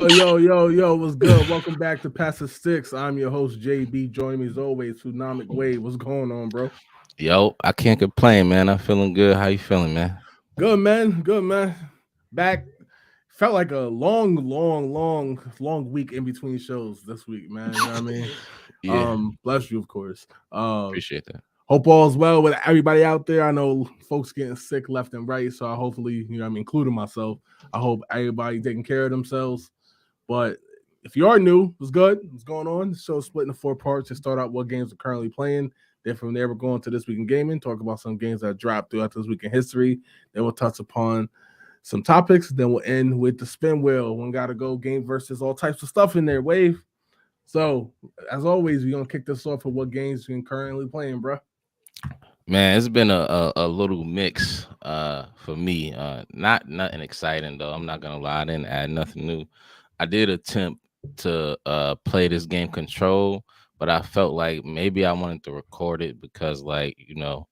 Yo, what's good? Welcome back to Pass the Sticks. I'm your host, JB. Joining me as always, Tsunamic Wave. What's going on, bro? Yo, I can't complain, man. I'm feeling good. How you feeling, man? Good, man. Good, man. Back. Felt like a long week in between shows this week, man. You know what I mean? Yeah, Bless you, of course. appreciate that. Hope all's well with everybody out there. I know folks getting sick left and right, so I hopefully, you know, I'm including myself. I hope everybody taking care of themselves. But if you are new, what's good? What's going on? The show's split into four parts to start out what games we're currently playing. Then from there, we're going to this week in gaming, talk about some games that dropped throughout this week in history. Then we'll touch upon some topics. Then we'll end with the spin wheel. One gotta go game versus all types of stuff in there. Wave. So as always, we're gonna kick this off with what games we're currently playing, bro. Man, it's been a little mix for me. Not nothing exciting though. I'm not gonna lie, I didn't add nothing new. I did attempt to play this game Control, but I felt like maybe I wanted to record it because I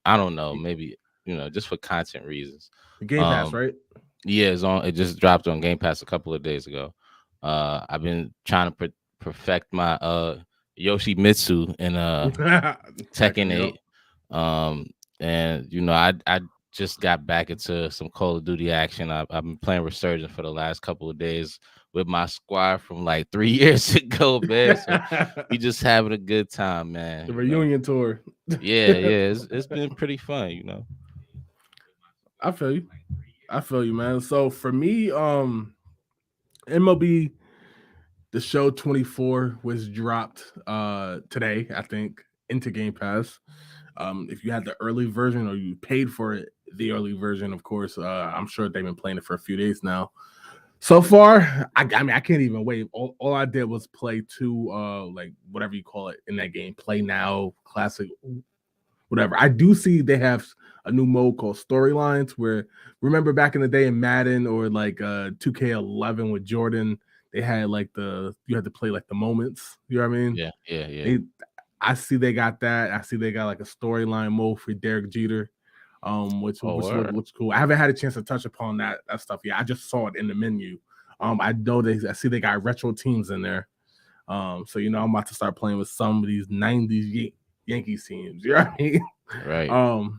don't know, maybe just for content reasons. The Game Pass, Um right? yeah, it just dropped on Game Pass a couple of days ago. I've been trying to perfect my Yoshimitsu in Tekken Yep. 8. Um, and I just got back into some Call of Duty action. I've been playing Resurgence for the last couple of days with my squad from like 3 years ago, man. So we just having a good time, The man. reunion tour. Yeah, it's been pretty fun. I feel you. I feel you, man. So for me, MLB The Show 24 was dropped today, I think, into Game Pass. If you had the early version or you paid for it, the early version, of course, I'm sure they've been playing it for a few days now. So far, I mean, I can't even wait. All I did was play two, like whatever you call it in that game, play now, classic, whatever. I do see they have a new mode called storylines where remember back in the day in Madden or like 2K11 with Jordan, they had like you had to play like the moments. You know what I mean? Yeah. They I see they got that. I see they got like a storyline mode for Derek Jeter. Which Oh, which word. which cool. I haven't had a chance to touch upon that stuff yet. I just saw it in the menu. I know I see they got retro teams in there. So I'm about to start playing with some of these '90s Yankees teams. You know what I mean? Right.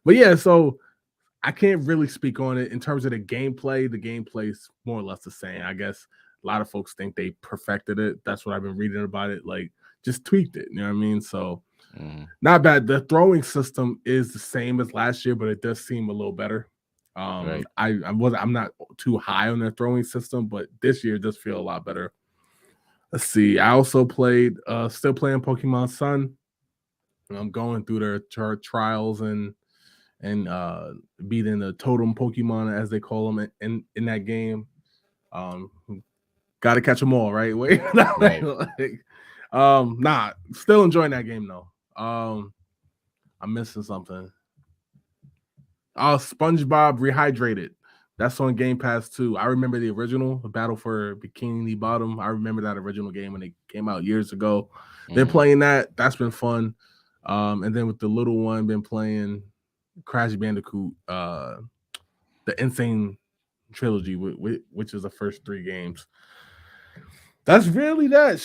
But yeah, so I can't really speak on it in terms of the gameplay. The gameplay's more or less the same. I guess a lot of folks think they perfected it. That's what I've been reading about it. Like just tweaked it. You know what I mean? So Mhm. not bad. The throwing system is the same as last year, but it does seem a little better. Right. I'm not too high on their throwing system, but this year does feel a lot better. Let's see. I also played still playing Pokemon Sun. I'm going through their trials and beating the totem Pokemon as they call them in that game. Um, Got to catch them all, right? Wait, Right. still enjoying that game though. I'm missing something. Oh, SpongeBob Rehydrated. That's on Game Pass too. I remember the original, the Battle for Bikini Bottom. I remember that original game when it came out years ago. Been Mhm. playing that. That's been fun. And then with the little one, been playing Crash Bandicoot, the Insane Trilogy, which is the first three games. That's really that.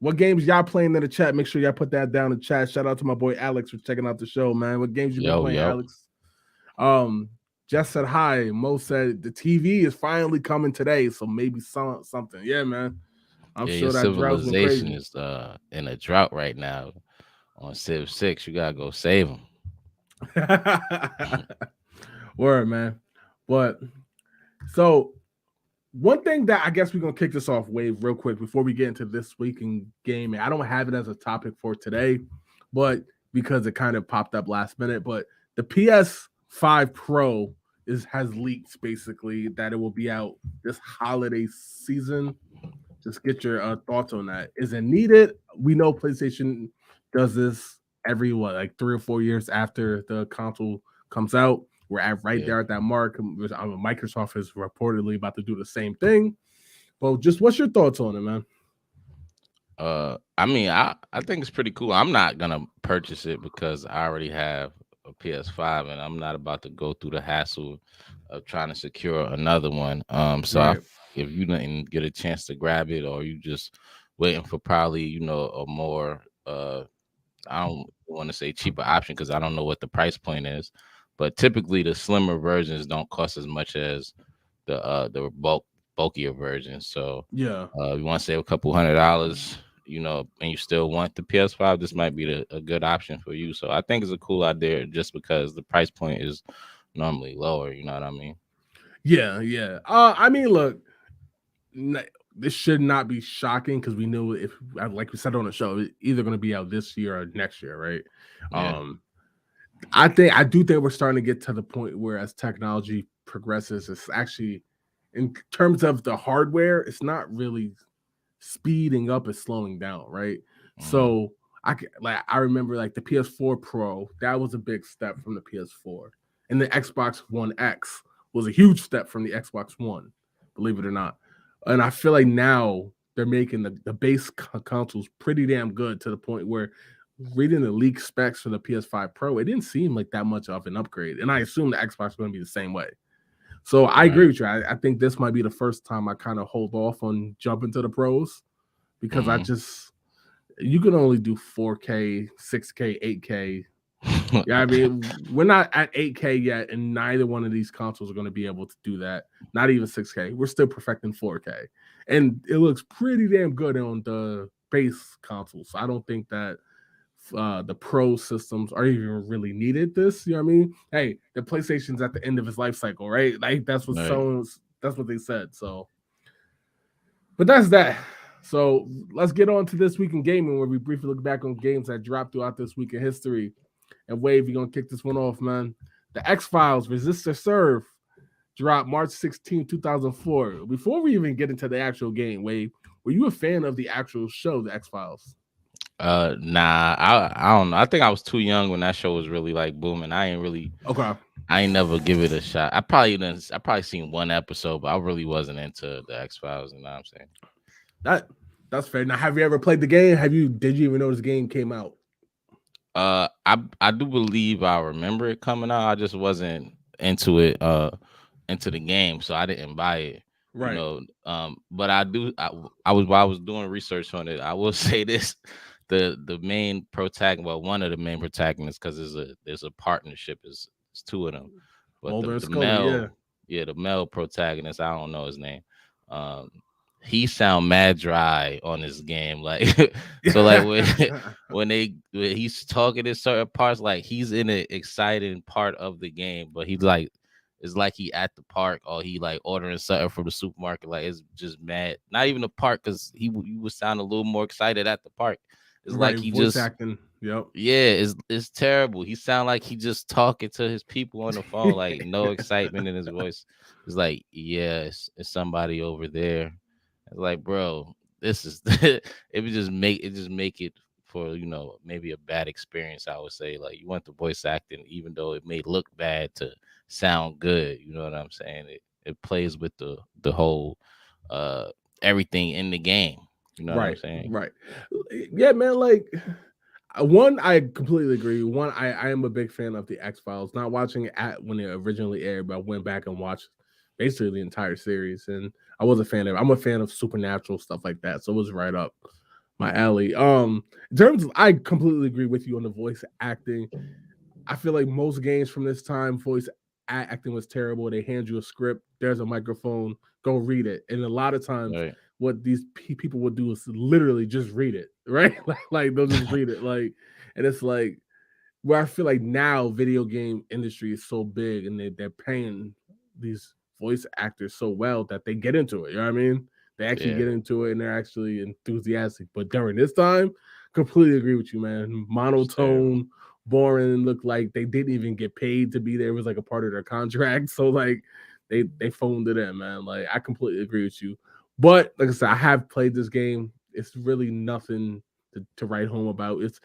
What games y'all playing in the chat? Make sure y'all put that down in the chat. Shout out to my boy Alex for checking out the show, man. What games you been playing, Yo. Alex? Um, Jess said hi. Mo said the TV is finally coming today, so maybe something. Yeah, man. I'm Yeah, your sure that drought's been civilization crazy. is in a drought right now on Civ 6. You gotta go save them. Word, man. But so one thing that I guess we're gonna kick this off, Wave, real quick before we get into this week in gaming. I don't have it as a topic for today, but because it kind of popped up last minute. But the PS5 Pro has leaked basically that it will be out this holiday season. Just get your thoughts on that. Is it needed? We know PlayStation does this every like 3 or 4 years after the console comes out. We're at right Yeah. there at that mark. Microsoft is reportedly about to do the same thing. Well, just what's your thoughts on it, man? I mean, I think it's pretty cool. I'm not gonna purchase it because I already have a PS5, and I'm not about to go through the hassle of trying to secure another one. So I Right. if you didn't get a chance to grab it, or you just waiting for probably a more I don't want to say cheaper option because I don't know what the price point is, but typically the slimmer versions don't cost as much as the bulkier versions. So Yeah. if you want to save a couple $100, and you still want the PS5, this might be a good option for you. So I think it's a cool idea just because the price point is normally lower. You know what I mean? Yeah, yeah. I mean, look, this should not be shocking because we knew if, like we said on the show, it's either going to be out this year or next year, right? Yeah. I do think we're starting to get to the point where as technology progresses, it's actually in terms of the hardware, it's not really speeding up, it's slowing down, right? Hmm. So I remember like the PS4 Pro, that was a big step from the PS4, and the Xbox One X was a huge step from the Xbox One, believe it or not. And I feel like now they're making the base consoles pretty damn good to the point where reading the leak specs for the PS5 Pro, it didn't seem like that much of an upgrade. And I assume the Xbox is going to be the same way. So I agree Right. with you. I think this might be the first time I kind of hold off on jumping to the pros because I Hmm. just you can only do 4K, 6K, 8K. Yeah, I mean, we're not at 8K yet, and neither one of these consoles are going to be able to do that. Not even 6K. We're still perfecting 4K, and it looks pretty damn good on the base consoles. So I don't think that the pro systems are even really needed. This, you know what I mean? Hey, the PlayStation's at the end of its life cycle, right? Like Right. that's what they said. So, but that's that. So let's get on to this week in gaming, where we briefly look back on games that dropped throughout this week in history. And Wave, you're gonna kick this one off, man. The X Files Resist or Serve dropped March 16, 2004. Before we even get into the actual game, Wave, were you a fan of the actual show, The X Files? Nah, I don't know. I think I was too young when that show was really like booming. Okay. I ain't never give it a shot. I probably seen one episode, but I really wasn't into the X Files. You know what I'm saying? That that's fair. Now, have you ever played the game? Did you even know this game came out? I do believe I remember it coming out. I just wasn't into it, into the game, so I didn't buy it. Right. But I do. I was while I was doing research on it. I will say this: the main protagonist, well, one of the main protagonists, because there's a partnership. Is two of them, but Mulder and the Scully, yeah. male, yeah, the male protagonist. I don't know his name. Um, he sound mad dry on this game, like so, like when when he's talking in certain parts, like he's in an exciting part of the game, but he's like it's like he at the park or he like ordering something from the supermarket. Like it's just mad. Not even the park because he would sound a little more excited at the park. It's like Right, he voice just acting. Yep. yeah, it's terrible. He sound like he just talking to his people on the phone, like no excitement in his voice. It's like yeah, it's somebody over there. It's like, bro, this is it just make it for maybe a bad experience. I would say like you want the voice acting, even though it may look bad, to sound good. You know what I'm saying? It plays with the whole uh everything in the game. You know what I'm Right, saying? right. Yeah, man, like one, I completely agree. One, I am a big fan of the X Files. Not watching it at when it originally aired, but I went back and watched basically the entire series, and I was a fan of it. I'm a fan of supernatural stuff like that, so it was right up my alley. In terms of, I completely agree with you on the voice acting. I feel like most games from this time, voice acting was terrible. They hand you a script, there's a microphone, go read it. And a lot of times, Right. what these people would do is literally just read it, right? Like they'll just read it, like, and it's like where I feel like now video game industry is so big and they're paying these voice actors so well that they get into it. You know what I mean? They actually Yeah. get into it and they're actually enthusiastic. But during this time, completely agree with you, man. It's terrible. Monotone, boring, looked like they didn't even get paid to be there. It was like a part of their contract. So like they phoned it in, man. Like I completely agree with you. But like I said, I have played this game. It's really nothing to write home about. It's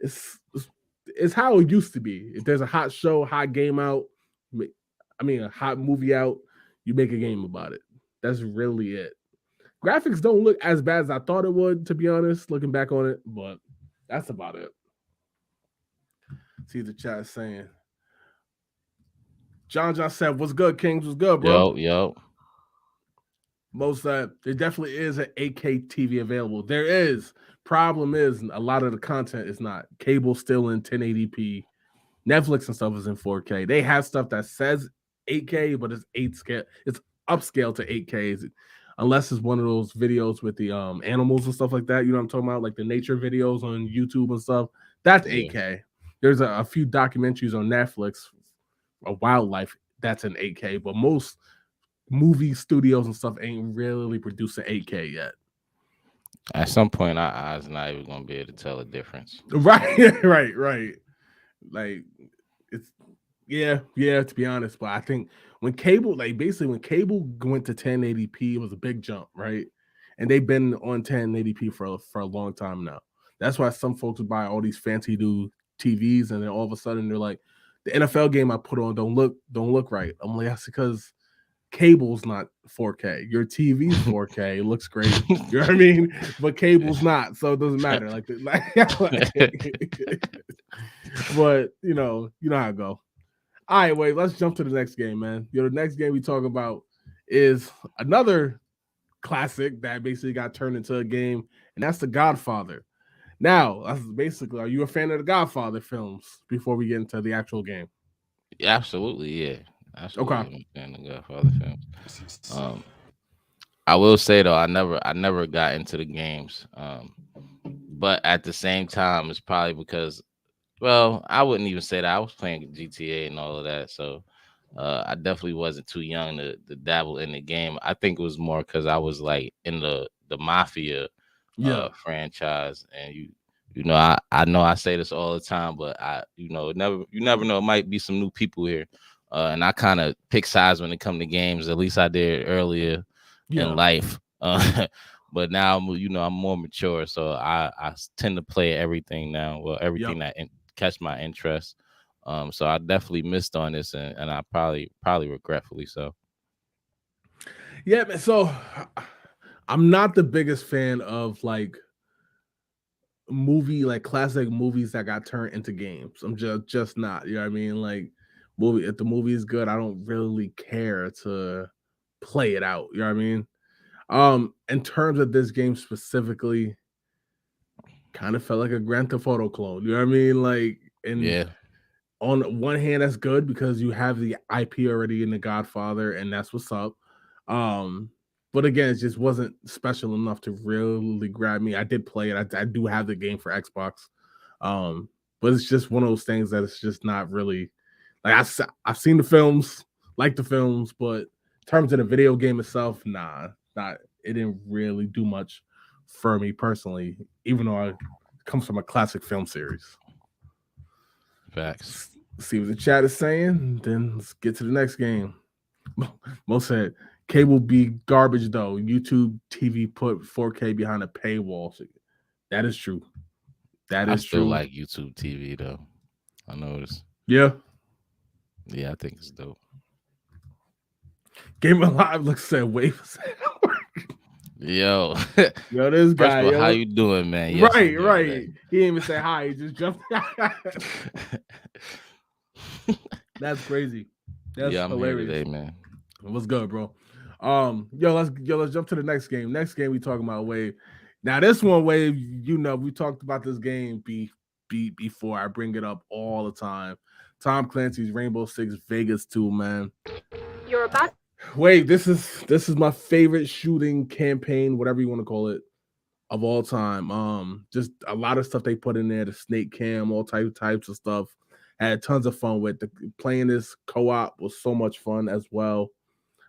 it's how it used to be. If there's a hot show, hot game out, I mean a hot movie out, you make a game about it. That's really it. Graphics don't look as bad as I thought it would, to be honest, looking back on it, but that's about it. See the chat saying. John said, "What's good, Kings? What's good, bro?" Yo. Most there definitely is an 8K TV available. There is. Problem is a lot of the content is not. Cable still in 1080p. Netflix and stuff is in 4K. They have stuff that says 8K, but it's 8 scale. It's upscale to 8K. Unless it's one of those videos with the animals and stuff like that. You know what I'm talking about? Like the nature videos on YouTube and stuff. That's Yeah. 8K. There's a few documentaries on Netflix of wildlife that's in 8K, but most movie studios and stuff ain't really producing 8K yet. At some point, our eyes not even gonna be able to tell a difference. Right, right. Like it's yeah, to be honest. But I think when cable, like basically when cable went to 1080p, it was a big jump, right? And they've been on 1080p for a long time now. That's why some folks would buy all these fancy new TVs, and then all of a sudden they're like, the NFL game I put on don't look right. I'm like, that's because cable's not 4K. Your TV's 4K. It looks great. You know what I mean? But cable's not, so it doesn't matter. But you know how it go. All right, wait. Let's jump to the next game, man. The next game we talk about is another classic that basically got turned into a game, and that's The Godfather. Now, that's basically, are you a fan of the Godfather films? Before we get into the actual game, Absolutely, yeah, okay. absolutely. I'm a fan of Godfather films. Um, I will say though, I never got into the games. But at the same time, it's probably because, well, I wouldn't even say that. I was playing GTA and all of that, so I definitely wasn't too young to dabble in the game. I think it was more because I was like in the mafia Yeah, franchise, and I know I say this all the time, but you never know. It might be some new people here, and I kind of pick sides when it come to games. At least I did earlier in yeah, life. But now I'm more mature, so I tend to play everything now. Well, yep. everything that catch my interest. So I definitely missed on this, and I probably regretfully so. Yeah, man. So I'm not the biggest fan of like classic movies that got turned into games. I'm just not. You know what I mean? Like if the movie is good, I don't really care to play it out. You know what I mean? In terms of this game specifically, kind of felt like a Grand Theft Auto clone. You know what I mean? Like, and Yeah, on one hand, that's good because you have the IP already in the Godfather, and that's what's up. Um, but again, it just wasn't special enough to really grab me. I did play it. I do have the game for Xbox. Um, but it's just one of those things that it's just not really like I've seen the films, like the films, but in terms of the video game itself, nah, not it didn't really do much for me personally, even though it comes from a classic film series. facts. See what the chat is saying, then let's get to the next game. Mo said cable be garbage though. YouTube TV put 4K behind a paywall. So that is true. That I is still true. like YouTube TV though. I noticed. Yeah. Yeah, I think it's dope. Game Alive looks said wave. Yo, Yo, this first guy, of all, how yo. you doing, man? Yes, I'm Right, doing right. great. He didn't even say hi. He just jumped. That's crazy. That's Yeah, I'm here hilarious. today, man. What's good, bro? Let's jump to the next game. Next game we talking about Wave. Now this one, Wave, we talked about this game before. I bring it up all the time. Tom Clancy's Rainbow Six Vegas 2, man. You're about Wait, this is my favorite shooting campaign, whatever you want to call it, of all time. Just a lot of stuff they put in there, the snake cam, all types of stuff. Had tons of fun with playing this co-op was so much fun as well.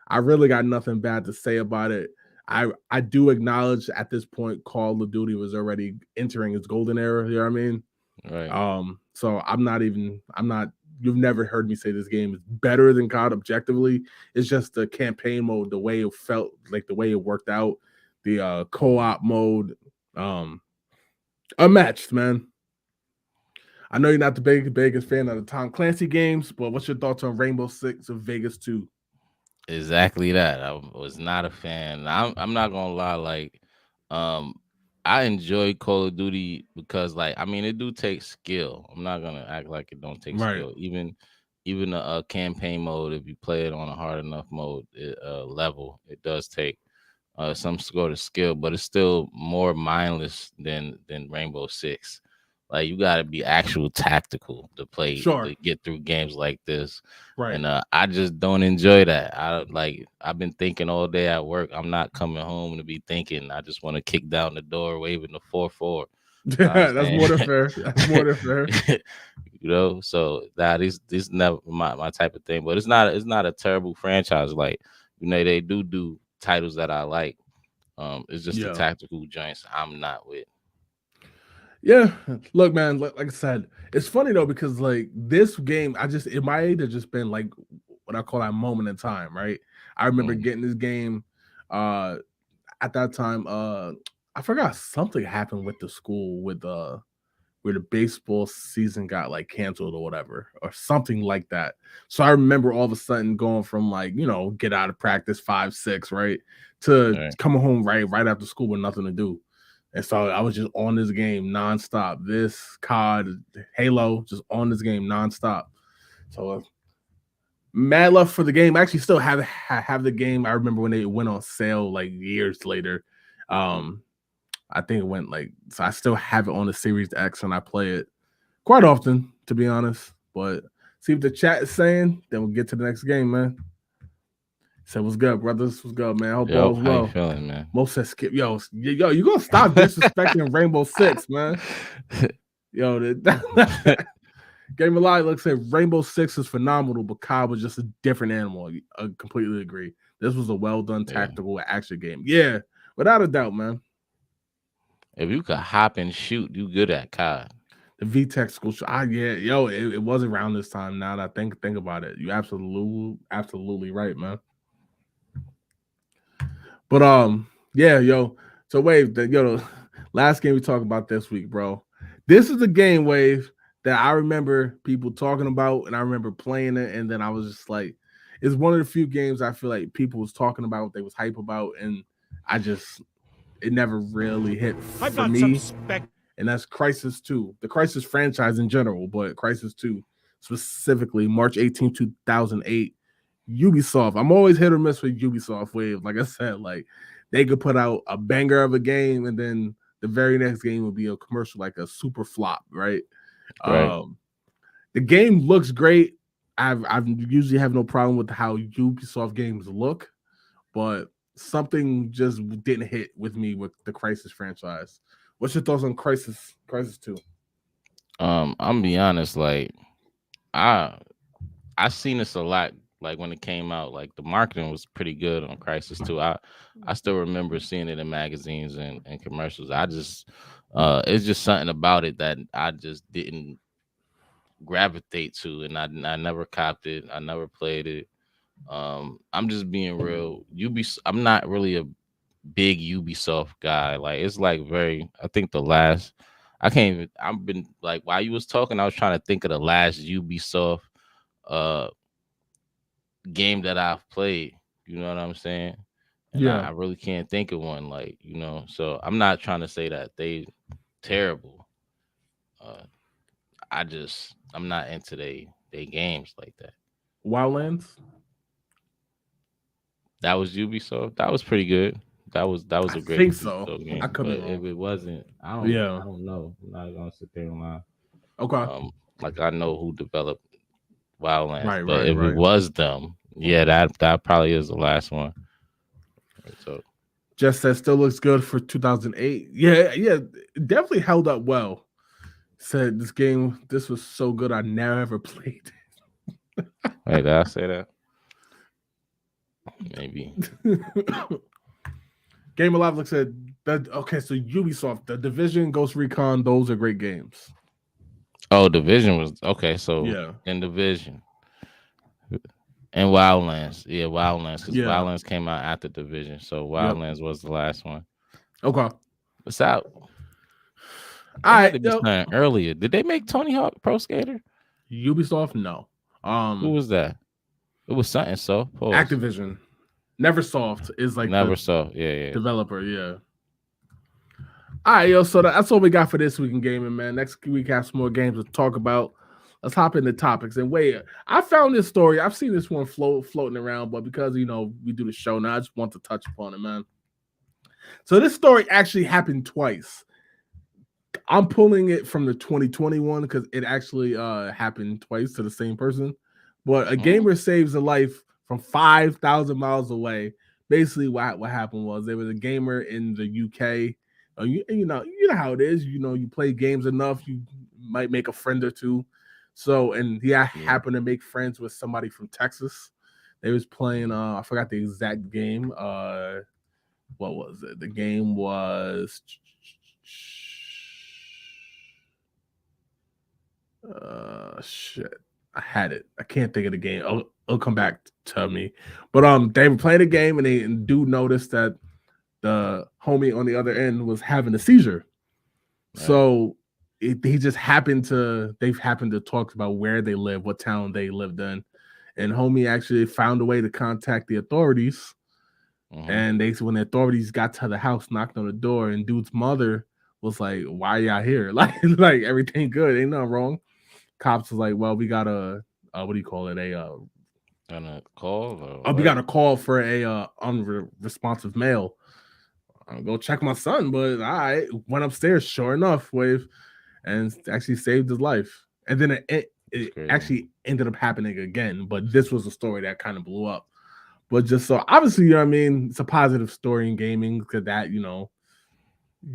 I really got nothing bad to say about it. I do acknowledge at this point Call of Duty was already entering its golden era. You know what I mean? Right. So I'm not. You've never heard me say this game is better than COD objectively. It's just the campaign mode, the way it felt, like the way it worked out, the co-op mode, um, unmatched, man. I know you're not the biggest fan of the Tom Clancy games, but what's your thoughts on Rainbow Six of Vegas 2? Exactly that. I was not a fan. I'm not gonna lie. Like, um, I enjoy Call of Duty because, like, I mean, it do take skill. I'm not gonna act like it don't take Right. skill. Even a campaign mode, if you play it on a hard enough level, it does take some sort of skill, but it's still more mindless than Rainbow Six. Like you got to be actual tactical to play Sure. to get through games like this, Right. and I just don't enjoy that. I've been thinking all day at work. I'm not coming home to be thinking. I just want to kick down the door, waving the 4-4. I'm That's saying, more than fair. That's more than fair. so that is this never my type of thing. But it's not a terrible franchise. Like they do titles that I like. It's just the Yeah. tactical joints I'm not with. Yeah, look, man. Like I said, it's funny though because like this game, it might have just been like what I call that moment in time, right? I remember Mm, getting this game uh at that time. I forgot something happened with the school with where the baseball season got like canceled or whatever, or something like that. So I remember all of a sudden going from like, get out of practice 5, 6, right? To right, coming home right after school with nothing to do. And so I was just on this game nonstop. This COD, Halo, just on this game nonstop. So mad love for the game. I actually still have the game. I remember when they went on sale like years later. Um, I think it went like so. I still have it on the Series X and I play it quite often, to be honest. But see what the chat is saying. Then we'll get to the next game, man. So what's good, brothers? What's good, man? Hope yo, all's how you well. feeling, man? Most said skip. Yo, you gonna stop disrespecting Rainbow Six, man? Yo, Game of Life looks like Rainbow Six is phenomenal, but COD was just a different animal. I completely agree. This was a well done Yeah, tactical action game. Yeah, without a doubt, man. if you could hop and shoot, you good at COD. The VTech school. Yeah, yo, it was around this time. Now that I think about it, you absolutely right, man. But yeah, yo. So Wave, last game we talked about this week, bro. This is a game, Wave, that I remember people talking about, and I remember playing it, and then I was just like, it's one of the few games I feel like people was talking about, they was hype about, and it never really hit for me. And that's Crysis 2, the Crysis franchise in general, but Crysis 2 specifically, March 18, 2008. Ubisoft. I'm always hit or miss with Ubisoft Wave. Like I said, like they could put out a banger of a game and then the very next game would be a commercial, like a super flop, right? Right. Um, the game looks great. I've usually have no problem with how Ubisoft games look, but something just didn't hit with me with the Crysis franchise. What's your thoughts on Crysis 2? I'm gonna be honest. Like I I seen this a lot. Like when it came out, like the marketing was pretty good on Crisis 2. I still remember seeing it in magazines and commercials. I just it's just something about it that I just didn't gravitate to, and I never copped it. I never played it. I'm just being real. I'm not really a big Ubisoft guy. Like it's like very. I think the last. I can't even. I've been like while you was talking, I was trying to think of the last Ubisoft uh game that I've played. You know what I'm saying? And Yeah. I really can't think of one. Like so I'm not trying to say that they terrible. Uh, I'm not into they games like that. Wildlands? That was Ubisoft. That was pretty good. That was I a great think so. Ubisoft I game. could be But if wrong. it wasn't, Yeah. I don't know. I'm not gonna sit there and lie. Okay. Like I know who developed Wildlands, Right, but right, if it right. was them, yeah, that probably is the last one. So Just said still looks good for 2008. Yeah, yeah, it definitely held up well. Said this was so good I never played wait, did I say that? Maybe. it. Game Alive looks at that. Okay, so Ubisoft, The Division, Ghost Recon, those are great games. Oh, Division was okay. So Yeah, in Division and Wildlands, yeah, Wildlands, because yeah, Wildlands came out after Division, so yep. Wildlands was the last one. Okay. All What's out? It had right, to be yep. something earlier. Did they make Tony Hawk Pro Skater? Ubisoft, no. Who was that? It was something. So pause. Activision, Neversoft is like Never the saw. Yeah, yeah. developer. Yeah. All right, yo. So that's all we got for this week in gaming, man. Next week have some more games to talk about. Let's hop into topics. And wait, I found this story. I've seen this one floating around, but because we do the show now, I just want to touch upon it, man. So this story actually happened twice. I'm pulling it from the 2021 because it actually happened twice to the same person. But a Mm, gamer saves a life from 5,000 miles away. Basically, what happened was there was a gamer in the UK. You know how it is. You know, you play games enough, you might make a friend or two. So, and he yeah. happened to make friends with somebody from Texas. They was playing. I forgot the exact game. What was it? The game was shit. I had it. I can't think of the game. It'll come back to me. But they were playing a game and dude noticed that the homie on the other end was having a seizure. Right. So he just happened to they've happened to talk about where they live, what town they lived in. And homie actually found a way to contact the authorities. Hmm. And when the authorities got to the house, knocked on the door, and dude's mother was like, "Why y'all here? Like everything good? Ain't nothing wrong." Cops was like, "Well, we got a what do you call it? Gonna call or We what? got a call for a unresponsive male. I'll go check my son." But I went upstairs, sure enough, wave, and actually saved his life. And then It's it crazy. actually ended up happening again. But this was a story that kind of blew up. But just so obviously, you know what I mean, it's a positive story in gaming because that,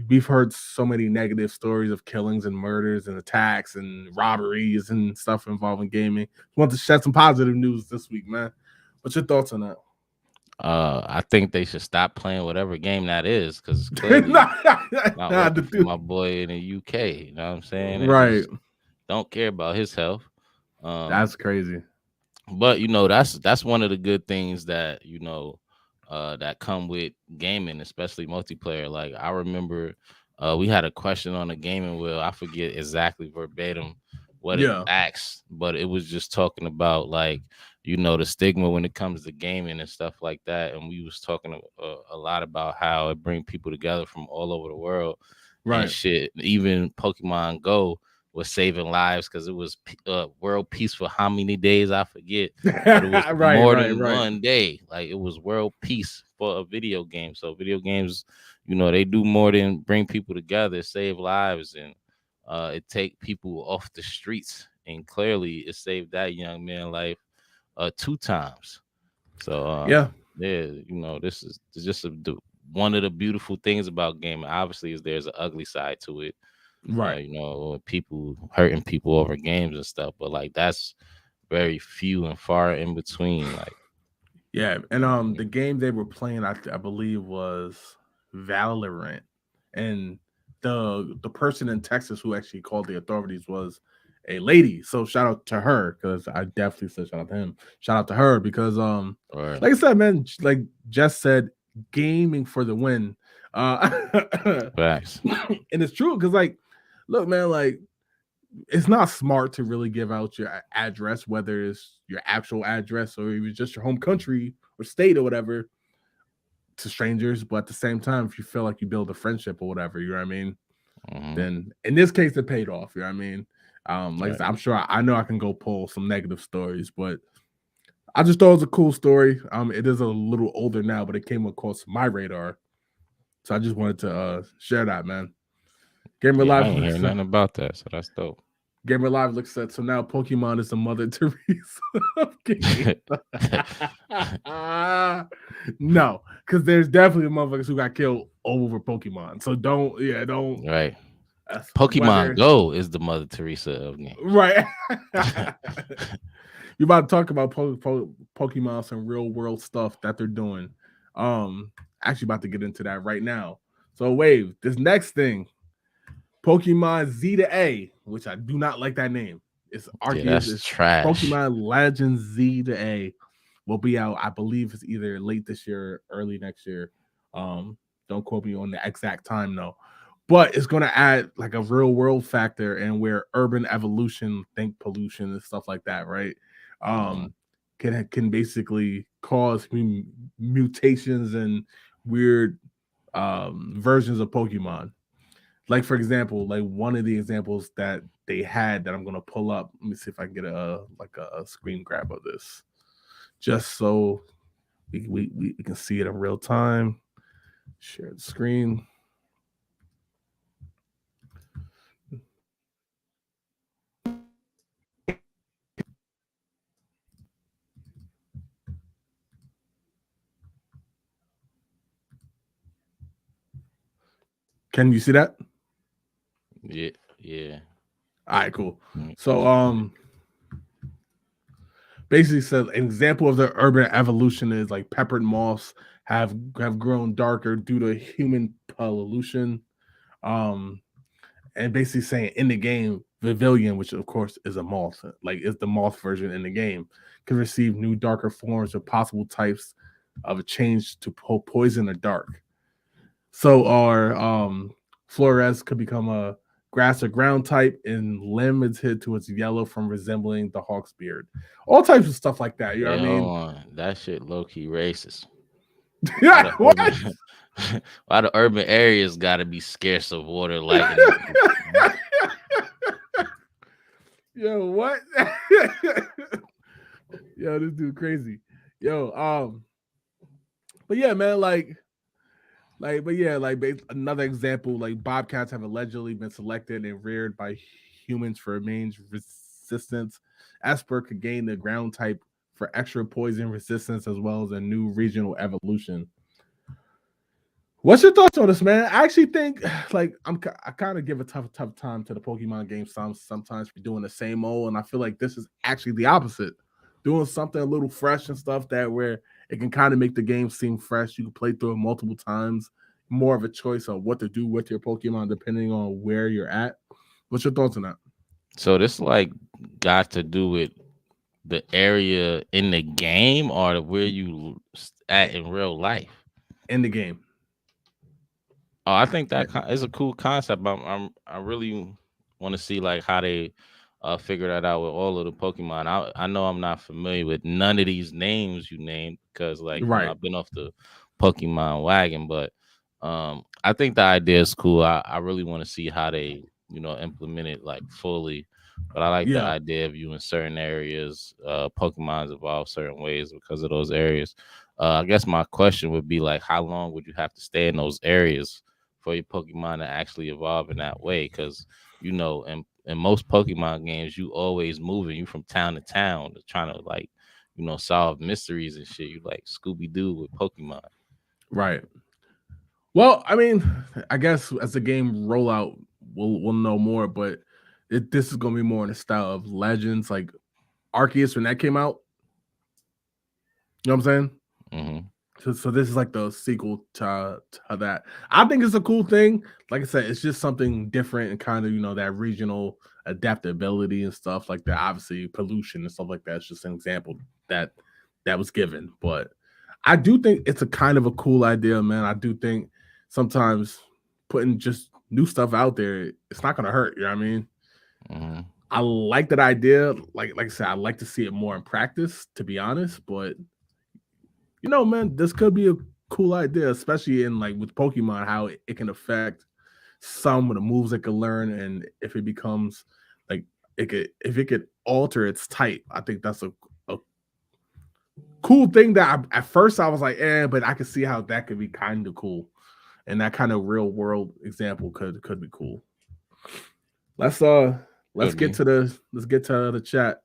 we've heard so many negative stories of killings and murders and attacks and robberies and stuff involving gaming. Want to shed some positive news this week, man. What's your thoughts on that? I think they should stop playing whatever game that is because it's nah, clearly not nah, working for my boy in the UK. You know what I'm saying? They right. just don't care about his health. That's Um, crazy. but that's one of the good things that that come with gaming, especially multiplayer. Like I remember we had a question on the gaming wheel. I forget exactly verbatim what it Yeah. asked, but it was just talking about like the stigma when it comes to gaming and stuff like that. And we was talking a lot about how it bring people together from all over the world and Right. shit. Even Pokemon Go was saving lives because it was world peace for how many days I forget, but it was right, more right, than right. one day. Like it was world peace for a video game. So video games, they do more than bring people together, save lives, and it take people off the streets. And clearly, it saved that young man life two times. So Yeah. yeah, this is just one of the beautiful things about gaming. Obviously, is there's an ugly side to it, Right. people hurting people over games and stuff. But like that's very few and far in between. Like, Yeah, and mhm, the game they were playing, I believe, was Valorant, and the person in Texas who actually called the authorities was a lady. So shout out to her because I definitely said shout out to him. Shout out to her because or like I said, man, like Jess said, gaming for the win. facts. And it's true because like, look, man, like it's not smart to really give out your address, whether it's your actual address or even just your home country or state or whatever, to strangers. But at the same time, if you feel like you build a friendship or whatever, you know what I mean, Hmm. then in this case, it paid off. You know what I mean? Like I Right. said, I'm sure I know I can go pull some negative stories, but I just thought it was a cool story. It is a little older now, but it came across my radar, so I just wanted to share that, man. Gamer Yeah, I Live ain't hear looks nothing about that, so that's dope. Gamer Live looks at so now Pokemon is the Mother Teresa of games. No, because there's definitely motherfuckers who got killed over Pokemon. So don't. Right. Pokemon Whether Go is the Mother Teresa of games. right. You about to talk about Pokemon, some real world stuff that they're doing. Um, actually about to get into that right now. So wave this next thing. Pokemon Z to A, which I do not like that name. It's Yeah, Arceus. that's It's trash. Pokemon Legends Z to A will be out. I believe it's either late this year, early next year. Don't quote me on the exact time though. But it's gonna add like a real world factor and where urban evolution, think pollution and stuff like that, right? Mhm. Um, can basically cause mutations and weird versions of Pokemon. Like for example, like one of the examples that they had that I'm gonna pull up. Let me see if I can get a screen grab of this, just so we can see it in real time. Share the screen. Can you see that? Yeah, yeah. All right, cool. Mm, So basically said an example of the urban evolution is like peppered moths have grown darker due to human pollution. Um and basically saying in the game, Vivilion, which of course is a moth, like is the moth version in the game, can receive new darker forms of possible types of a change to poison or dark. So our Flores could become a grass or ground type, and limited to its yellow from resembling the hawk's beard. All types of stuff like that. You know what Hey, I hold mean? on. That shit low key racist. Why Yeah. the What? urban why the urban areas gotta be scarce of water, light, and Yo, what? Yo, this dude crazy. Yo, but yeah, man, but yeah, another example, like bobcats have allegedly been selected and reared by humans for mange resistance. Esper could gain the ground type for extra poison resistance as well as a new regional evolution. What's your thoughts on this, man? I actually think like I kind of give a tough time to the Pokemon game sometimes for doing the same old, and I feel like this is actually the opposite, doing something a little fresh and stuff that where it can kind of make the game seem fresh. You can play through it multiple times, more of a choice on what to do with your Pokemon depending on where you're at. What's your thoughts on that so this like got to do with the area in the game or where you at in real life? in the game? Oh, I think that is a cool concept. I really want to see like how they figure that out with all of the Pokemon. I know I'm not familiar with none of these names you named because like Right. I've been off the Pokemon wagon, but I think the idea is cool. I really want to see how they implement it like fully. But I like the Yeah. idea of you in certain areas, Pokemon's evolve certain ways because of those areas. I guess my question would be like, how long would you have to stay in those areas for your Pokemon to actually evolve in that way? Because in most Pokemon games, you always moving. You from town to town, trying to like, solve mysteries and shit. You like Scooby Doo with Pokemon. Right. Well, I mean, I guess as the game roll out, we'll know more. But this is gonna be more in the style of Legends, like Arceus when that came out. You know what I'm saying? Hmm. So this is like the sequel to that. I think it's a cool thing. Like I said, it's just something different and kind of that regional adaptability and stuff like that. Obviously, pollution and stuff like that. It's just an example that that was given. But I do think it's a kind of a cool idea, man. I do think sometimes putting just new stuff out there, it's not gonna hurt. You know what I mean? Hmm. I like that idea. Like I said, I like to see it more in practice, to be honest. But man, this could be a cool idea, especially in like with Pokemon, how it can affect some of the moves it can learn, and if it becomes like if it could alter its type. I think that's a cool thing that at first I was like, but I could see how that could be kind of cool, and that kind of real world example could be cool. Let's let's Could get be. to the chat.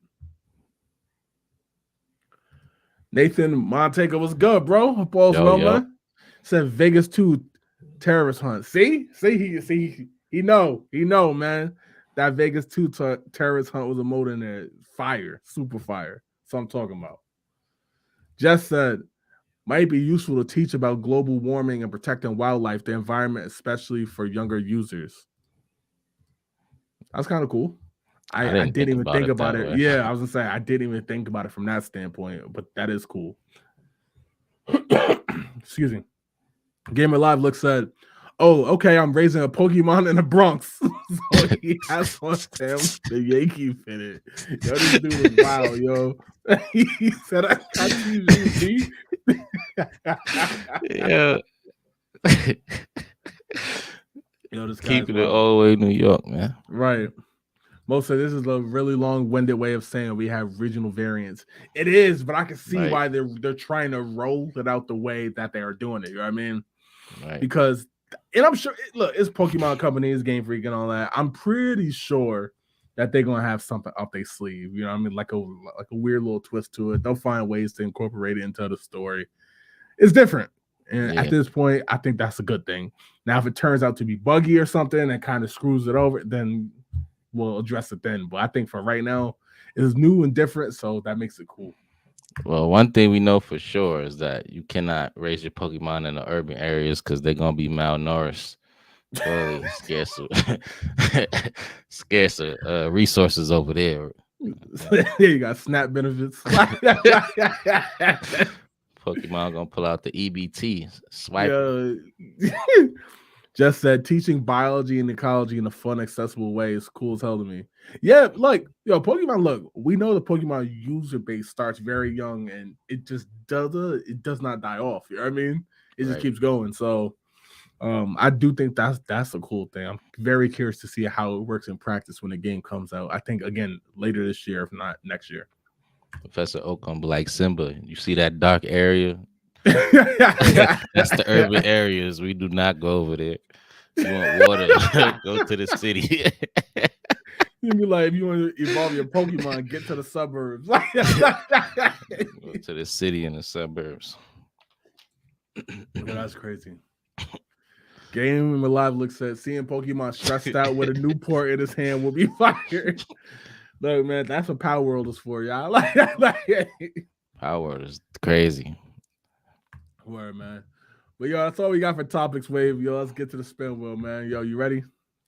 Nathan Montega was good, bro. Hope all's Yo, well, yo. man. Said Vegas 2 terrorist hunt. He know, man. That Vegas 2 terrorist hunt was a mode in there. Fire, super fire. That's what I'm talking about. Jess said, might be useful to teach about global warming and protecting wildlife, the environment, especially for younger users. That's kind of cool. I I didn't didn't think even about think it about that it. way. Yeah, I was gonna say I didn't even think about it from that standpoint, but that is cool. Excuse me. Gamer Live looks said, "Oh, okay, I'm raising a Pokemon in the Bronx." So he has on him the Yankee fitted. Yo, this dude is wild, yo. He said, "I got TVZ." Yeah. Yo, this guy's Keeping it wild. all the way New York, man. Right. Most of this is a really long-winded way of saying we have regional variants. It is, but I can see Like, why they're trying to roll it out the way that they are doing it. You know what I mean? Right. because, and I'm sure, look, it's Pokemon Company, it's Game Freak and all that. I'm pretty sure that they're gonna have something up their sleeve. You know what I mean? Like a weird little twist to it. They'll find ways to incorporate it into the story. It's different. And at Yeah. this point, I think that's a good thing. Now, if it turns out to be buggy or something and kind of screws it over, then we'll address it then. But I think for right now, it's new and different, so that makes it cool. Well, one thing we know for sure is that you cannot raise your Pokemon in the urban areas because they're gonna be malnourished. Clearly, scarce of resources over there. You got snap benefits. Pokemon gonna pull out the EBT, swipe 'em. Yeah. Just said teaching biology and ecology in a fun, accessible way is cool as hell to me. Yeah, like Pokemon. Look, we know the Pokemon user base starts very young, and it does not die off. You know what I mean? It just Right. keeps going. So, I do think that's a cool thing. I'm very curious to see how it works in practice when the game comes out. I think again later this year, if not next year. Professor Oak gonna be like Simba. You see that dark area? Yeah. That's the urban areas. We do not go over there. You want water? Go to the city. You'd be like, if you want to evolve your Pokemon, get to the suburbs. Go to the city and the suburbs. That's crazy. Game Alive looks at seeing Pokemon stressed out with a Newport in his hand will be fired. Look, man, that's what Power World is for, y'all. Power is crazy. Word, man. But yo, that's all we got for topics, Wave. Yo, let's get to the spin wheel, man. Yo, you ready?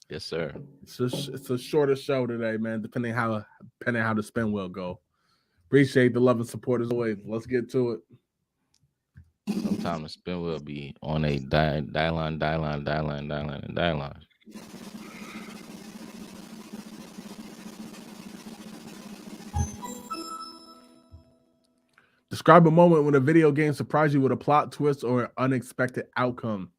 Yes, sir. It's a shorter show today, man. Depending how the spin wheel go. Appreciate the love and support as always. Let's get to it. Sometimes the spin will be on a die line. Describe a moment when a video game surprised you with a plot twist or an unexpected outcome.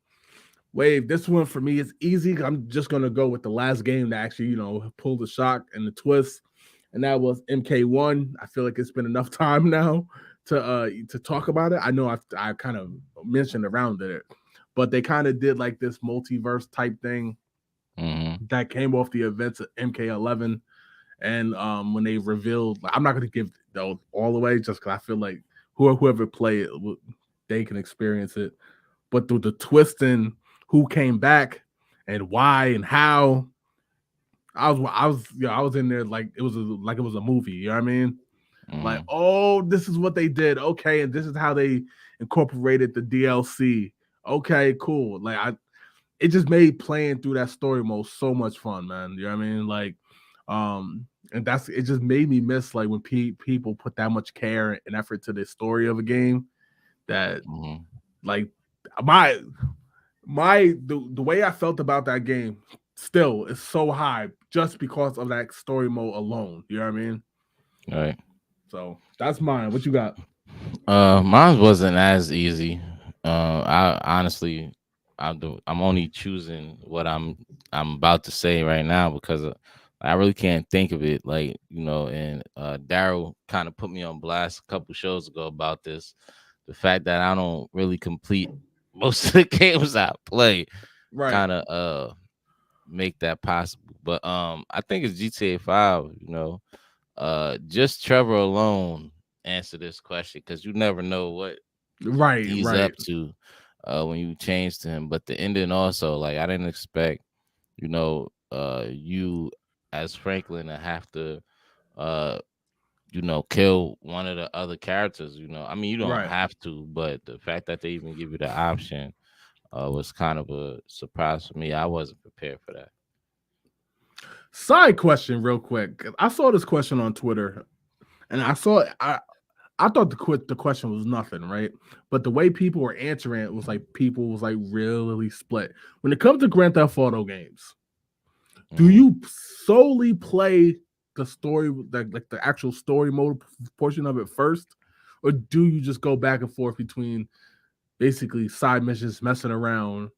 Wave, this one for me is easy. I'm just gonna go with the last game that actually, pulled the shock and the twist, and that was MK1. I feel like it's been enough time now to talk about it. I know I kind of mentioned around it, but they kind of did like this multiverse type thing that came off the events of MK11. And when they revealed, I'm not going to give those all away just because I feel like whoever play it, they can experience it. But through the twisting, who came back and why and how, I was in there like it was a movie. You know what I mean? Like, oh, this is what they did. Okay, and this is how they incorporated the DLC. Okay, cool. Like it just made playing through that story mode so much fun, man. You know what I mean? Like, and it just made me miss like when people put that much care and effort to the story of a game that like the way I felt about that game still is so high just because of that story mode alone. You know what I mean? All right. So that's mine. What you got? Mine wasn't as easy. I honestly, I'm only choosing what I'm about to say right now because I really can't think of it. Like and Daryl kind of put me on blast a couple shows ago about this. The fact that I don't really complete most of the games I play, Right. kind of make that possible. But I think it's GTA 5. Just Trevor alone answer this question because you never know what he's up to when you change to him. But the ending also, like I didn't expect, you as Franklin to have to kill one of the other characters. I mean, you don't have to, but the fact that they even give you the option was kind of a surprise for me. I wasn't prepared for that. Side question, real quick. I saw this question on Twitter, and I thought the question was nothing, right? But the way people were answering it was like people was like really split. When it comes to Grand Theft Auto games, do you solely play the story, like the actual story mode portion of it first, or do you just go back and forth between basically side missions, messing around,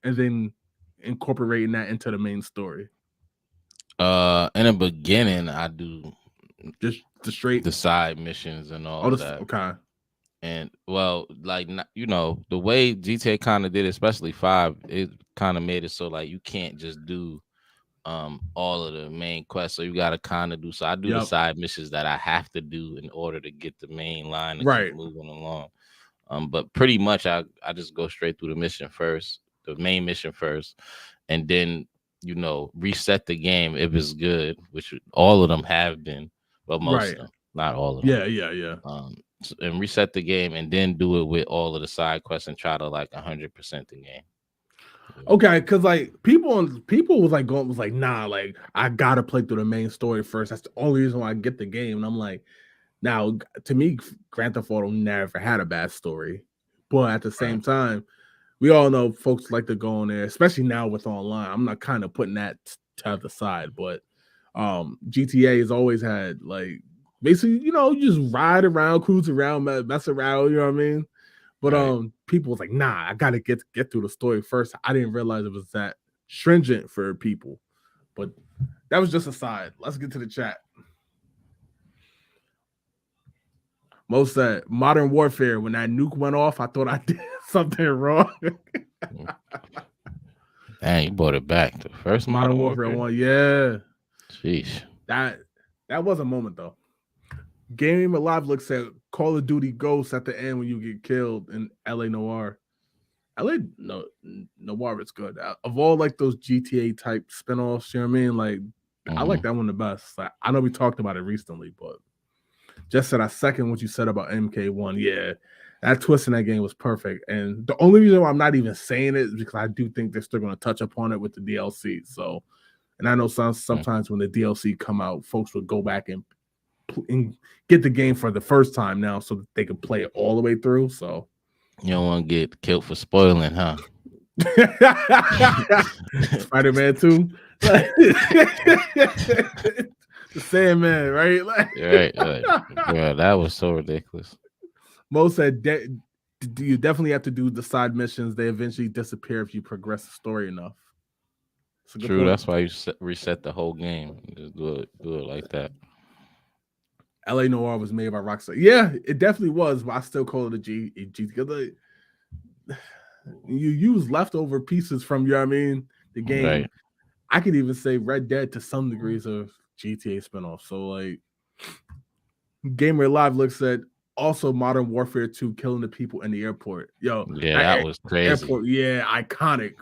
and then incorporating that into the main story? In the beginning, I do just the side missions and all of that. Okay. And well, like the way GTA kind of did, especially 5, it kind of made it so like you can't just do all of the main quests. So you gotta kind of do. So I do the Yep. side missions that I have to do in order to get the main line to keep Right. moving along. But pretty much I just go straight through the mission first, the main mission first, and then reset the game if it's good, which all of them have been, well, most Right. of them, not all of them. Yeah. Yeah. Yeah. And reset the game and then do it with all of the side quests and try to like 100% the game. Yeah. Okay, because like people was like going was like, nah, like I gotta play through the main story first. That's the only reason why I get the game. And I'm like, now to me, Grand Theft Auto never had a bad story. But at the Right. same time, we all know folks like to go on there, especially now with online. I'm not kind of putting that to the side, but GTA has always had like basically, you just ride around, cruise around, mess around, you know what I mean? But Right. people was like, nah, I gotta get through the story first. I didn't realize it was that stringent for people. But that was just a side. Let's get to the chat. Most said Modern Warfare, when that nuke went off, I thought I did something wrong. Dang, you brought it back. The first Modern Modern Warfare Warfare. 1, yeah. Sheesh. That that was a moment though. Game Alive looks at Call of Duty Ghosts at the end when you get killed in LA Noir. LA no Noir is good. Of all like those GTA type spinoffs, you know what I mean? Like I like Mm-hmm. that one the best. Like, I know we talked about it recently, but just said I second what you said about MK1. Yeah, that twist in that game was perfect. And the only reason why I'm not even saying it is because I do think they're still going to touch upon it with the DLC. So, and I know sometimes when the DLC come out, folks would go back and get the game for the first time now so that they can play it all the way through. So You don't want to get killed for spoiling, huh? Spider-Man 2. The Sandman, right? Right. Bro, that was so ridiculous. Mo said you definitely have to do the side missions. They eventually disappear if you progress the story enough. It's a good True. point. That's why you reset the whole game. Just do it like that. LA Noir was made by Rockstar. Yeah, it definitely was, but I still call it a G because you use leftover pieces from the game. Right. I could even say Red Dead to some degrees of GTA spinoff. So like Gamer Live looks at also Modern Warfare 2 killing the people in the airport. Yo, Yeah, that that was crazy. airport, yeah, iconic.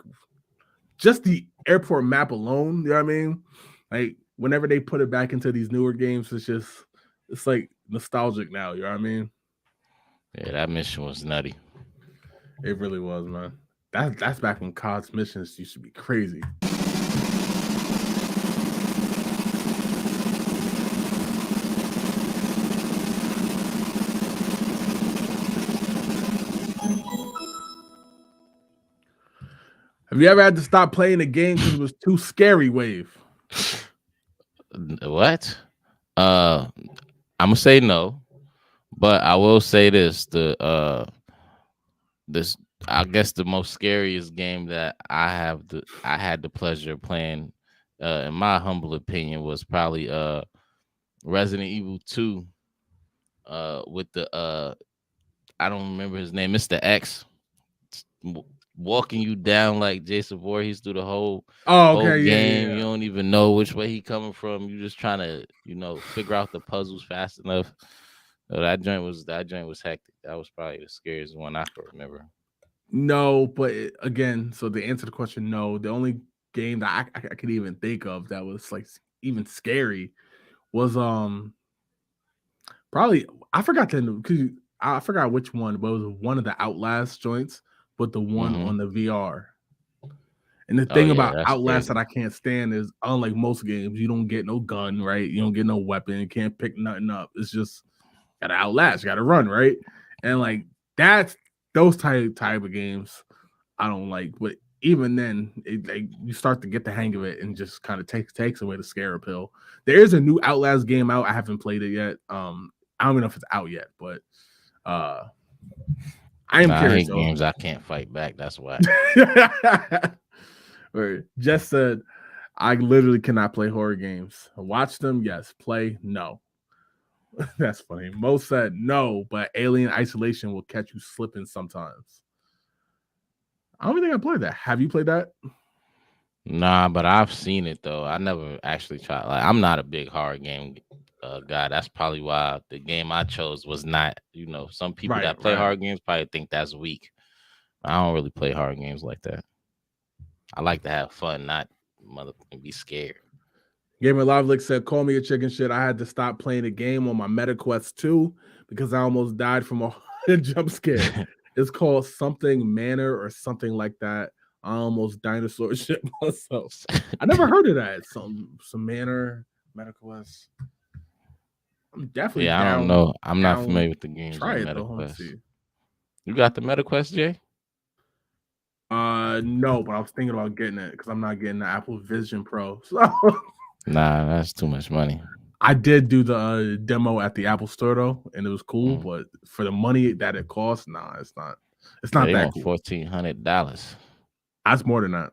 Just the airport map alone, you know what I mean? Like whenever they put it back into these newer games, it's like nostalgic now, you know what I mean? Yeah, that mission was nutty. It really was, man. That's back when COD's missions used to be crazy. Have you ever had to stop playing the game because it was too scary, Wave? What? I'm gonna say no, but I will say this I guess the most scariest game that I had the pleasure of playing, in my humble opinion, was probably Resident Evil 2, with the I don't remember his name, Mr. X, walking you down like Jason Voorhees through the Oh, whole okay, yeah, game. yeah, You yeah. don't even know which way he coming from. You just trying to, figure out the puzzles fast enough. So that joint was hectic. That was probably the scariest one I could remember. No, but again, so to answer the question, no. The only game that I could even think of that was like even scary was probably I forgot because I forgot which one, but it was one of the Outlast joints, but the one Hmm. on the VR. And the Oh thing yeah, about that's Outlast that crazy. I can't stand is unlike most games, you don't get no gun, right? You don't get no weapon, you can't pick nothing up. It's just gotta outlast, you gotta run, right? And like that's those type of games I don't like. But even then, like you start to get the hang of it and just kind of takes away the scare appeal. There is a new Outlast game out. I haven't played it yet. I don't even know if it's out yet, but uh I am Nah, I curious hate though. games I can't fight back. That's why. Or Jess said, I literally cannot play horror games. Watch them, yes. Play, no. That's funny. Mo said no, but Alien Isolation will catch you slipping sometimes. I don't even think I played that. Have you played that? Nah, but I've seen it though. I never actually tried. Like, I'm not a big horror game guy. That's probably why the game I chose was not. Some people Right, that play right. horror games probably think that's weak. I don't really play horror games like that. I like to have fun, not mother and be scared. Gamer Livelick said, "Call me a chicken shit. I had to stop playing the game on my MetaQuest 2 because I almost died from a jump scare. It's called something Manor or something like that. I almost dinosaur shit myself. I never heard of that. Some Manor MetaQuest. I'm definitely Yeah, I don't down know. I'm not down. familiar with the games Try on it though. Let's MetaQuest. see. You got the MetaQuest, Jay? No, but I was thinking about getting it because I'm not getting the Apple Vision Pro. So Nah, that's too much money. I did do the demo at the Apple Store though, and it was cool. Mm. But for the money that it costs, nah, it's not. It's Yeah, not they that want cool. $1,400. That's more than that.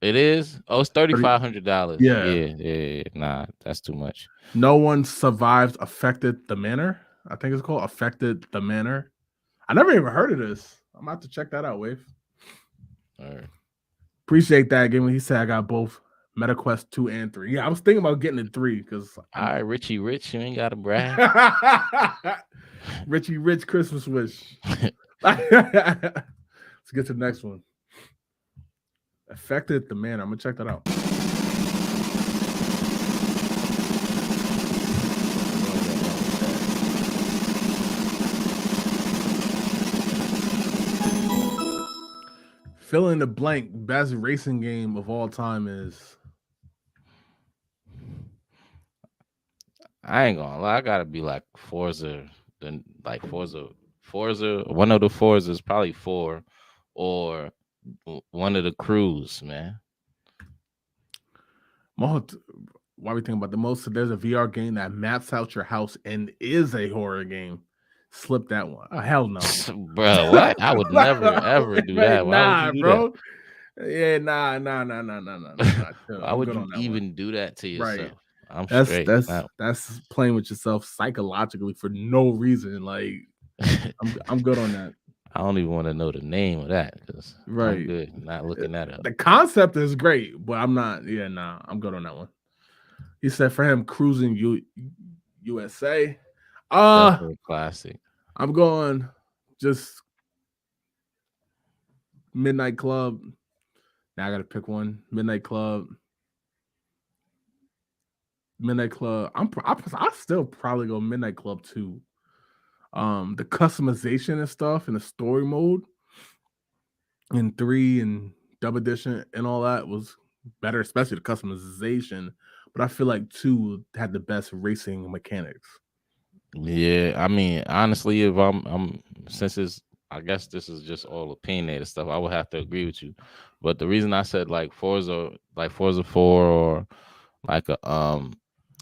It is. Oh, it's 30, $3,500. yeah. Yeah. Nah, that's too much. No one survived. Affected the Manor. I think it's called Affected the Manor. I never even heard of this. I'm about to check that out. Wave. All right. Appreciate that. Game when he said I got both MetaQuest 2 and 3. Yeah, I was thinking about getting the 3 because All right, Richie Rich, you ain't got to brag. Richie Rich Christmas wish. Let's get to the next one. Affected the Man. I'm gonna check that out. Fill in the blank. Best racing game of all time is. I ain't gonna lie, I gotta be like Forza, then like Forza. One of the Forzas, probably four, or one of the crews, man. Most, why we thinking about the most? There's a VR game that maps out your house and is a horror game. Slip that one. Oh, hell no. Bro, what? I would never ever do Right, that. Why would you nah, do that? bro. Yeah, nah. Chill. Why I'm would good you on that one. even do that to Right. yourself? I'm That's straight. that's that's playing with yourself psychologically for no reason. Like I'm good on that. I don't even want to know the name of that because I'm Right. good. Not looking that up. The concept is great, but I'm not. Yeah, nah. I'm good on that one. He said for him cruising USA. Definitely classic. I'm going just Midnight Club. Now I gotta pick one. Midnight Club. Midnight Club. I still probably go Midnight Club 2. The customization and stuff and the story mode in 3 and Dub Edition and all that was better, especially the customization. But I feel like 2 had the best racing mechanics. Yeah, I mean, honestly, if I'm since it's I guess this is just all opinionated stuff, I would have to agree with you. But the reason I said like Forza 4 or like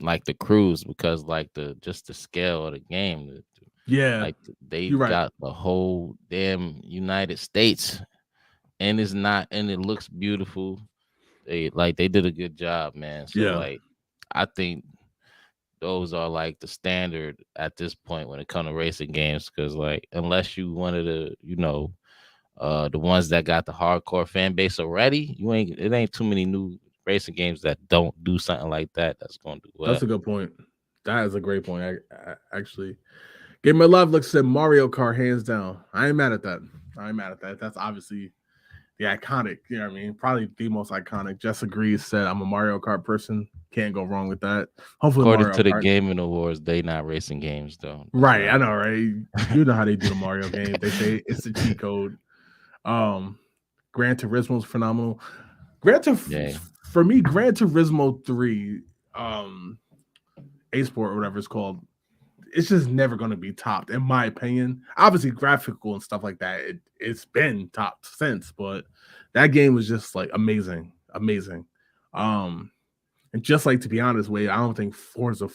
like the cruise because like the scale of the game, Yeah, like they you're right. got the whole damn United States and it's not and it looks beautiful. They did a good job, man. So Yeah, like I think those are like the standard at this point when it comes to racing games because like unless you wanted to the ones that got the hardcore fan base already it ain't too many new racing games that don't do something like that that's gonna do that's well. a good point. That is a great point. Actually, Game My Love looks at Mario Kart hands down. I ain't mad at that. I ain't mad at that. That's obviously the iconic. You know what I mean? Probably the most iconic. Jess agrees. Said I'm a Mario Kart person. Can't go wrong with that. Hopefully According Mario to the Kart. gaming awards, they not racing games though. That's Right, not I know, right? You know how they do the Mario games. They say it's the cheat code. Um, Gran Turismo's phenomenal. yeah. For me, Gran Turismo 3, A Sport or whatever it's called, it's just never going to be topped, in my opinion. Obviously, graphical and stuff like that, it's been topped since, but that game was just like amazing, amazing. Um, and just like to be honest, Wade, I don't think Forza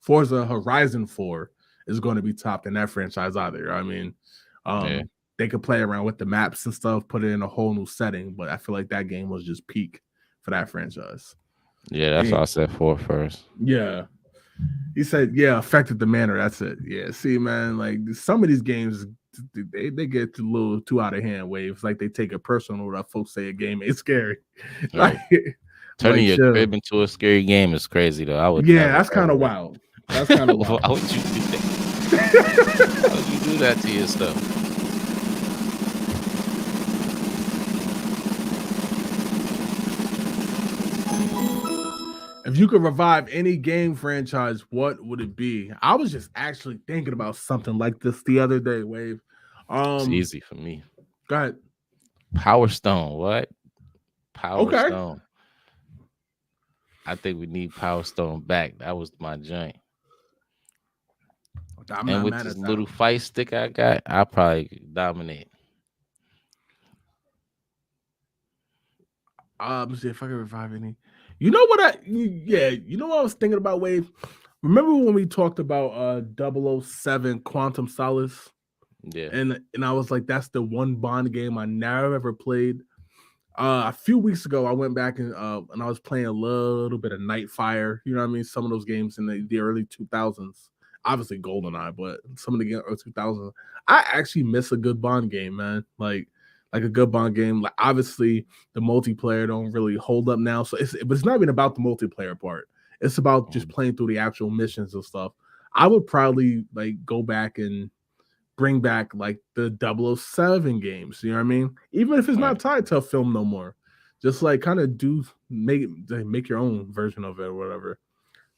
Horizon 4 is going to be topped in that franchise either. I mean, Yeah. they could play around with the maps and stuff, put it in a whole new setting, but I feel like that game was just peak for that franchise. Yeah, that's And why I said four first. yeah. He said, "Yeah, affected the manner." That's it. Yeah. See, man, like some of these games, they get a little too out of hand. Waves like they take it personal. That folks say a game ain't scary. like, Right. Turning like your chill. crib into a scary game is crazy though. I would Yeah, never that's kind of ever. wild. That's kind of Why wild. would you do that? Why would you do that to yourself? If you could revive any game franchise, what would it be? I was just actually thinking about something like this the other day, Wave. It's Um, easy for me. go ahead. Power Stone. What? Power Okay. Stone. I think we need Power Stone back. That was my joint. I'm And not with mad this at that. little fight stick I got, I probably dominate. Let's see if I can revive any. You know what yeah, you know what I was thinking about, Wave? Remember when we talked about 007 Quantum Solace? Yeah. And I was like, that's the one Bond game I never ever played. A few weeks ago, I went back and I was playing a little bit of Nightfire. You know what I mean? Some of those games in the early 2000s. Obviously GoldenEye, but some of the early 2000s. I actually miss a good Bond game, man. Like a good Bond game. Like obviously the multiplayer don't really hold up now. But it's not even about the multiplayer part. It's about just Mhm. playing through the actual missions and stuff. I would probably like go back and bring back like the 007 games. You know what I mean? Even if it's not Right. tied to a film no more, just like kind of make your own version of it or whatever.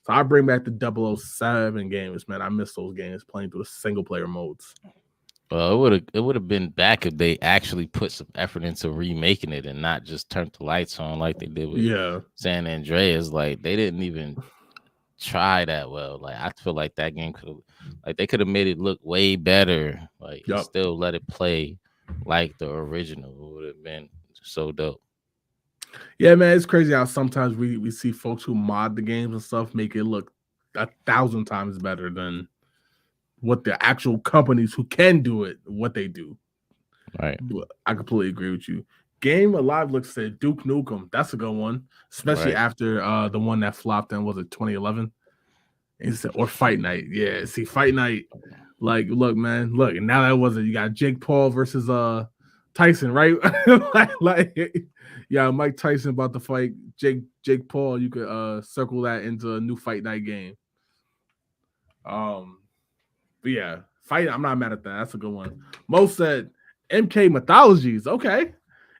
So I bring back the 007 games, man. I miss those games playing through the single player modes. Well, it would have been back if they actually put some effort into remaking it and not just turned the lights on like they did with Yeah. San Andreas. Like they didn't even try that well. Like I feel like that game could have, like they could have made it look way better. Like and Yep. still let it play like the original. It would have been so dope. Yeah, man. It's crazy how sometimes we see folks who mod the games and stuff make it look 1,000 times better than what the actual companies who can do it, what they do. Right. I completely agree with you. Game Alive looks at Duke Nukem. That's a good one, especially Right. after the one that flopped in was it 2011? Or Fight Night. Yeah, see Fight Night. Like, look, man, look, and now that wasn't you got Jake Paul versus Tyson, right? Yeah, Mike Tyson about to fight Jake Paul. You could circle that into a new Fight Night game. Um, but yeah, fight. I'm not mad at that. That's a good one. Mo said MK mythologies. Okay.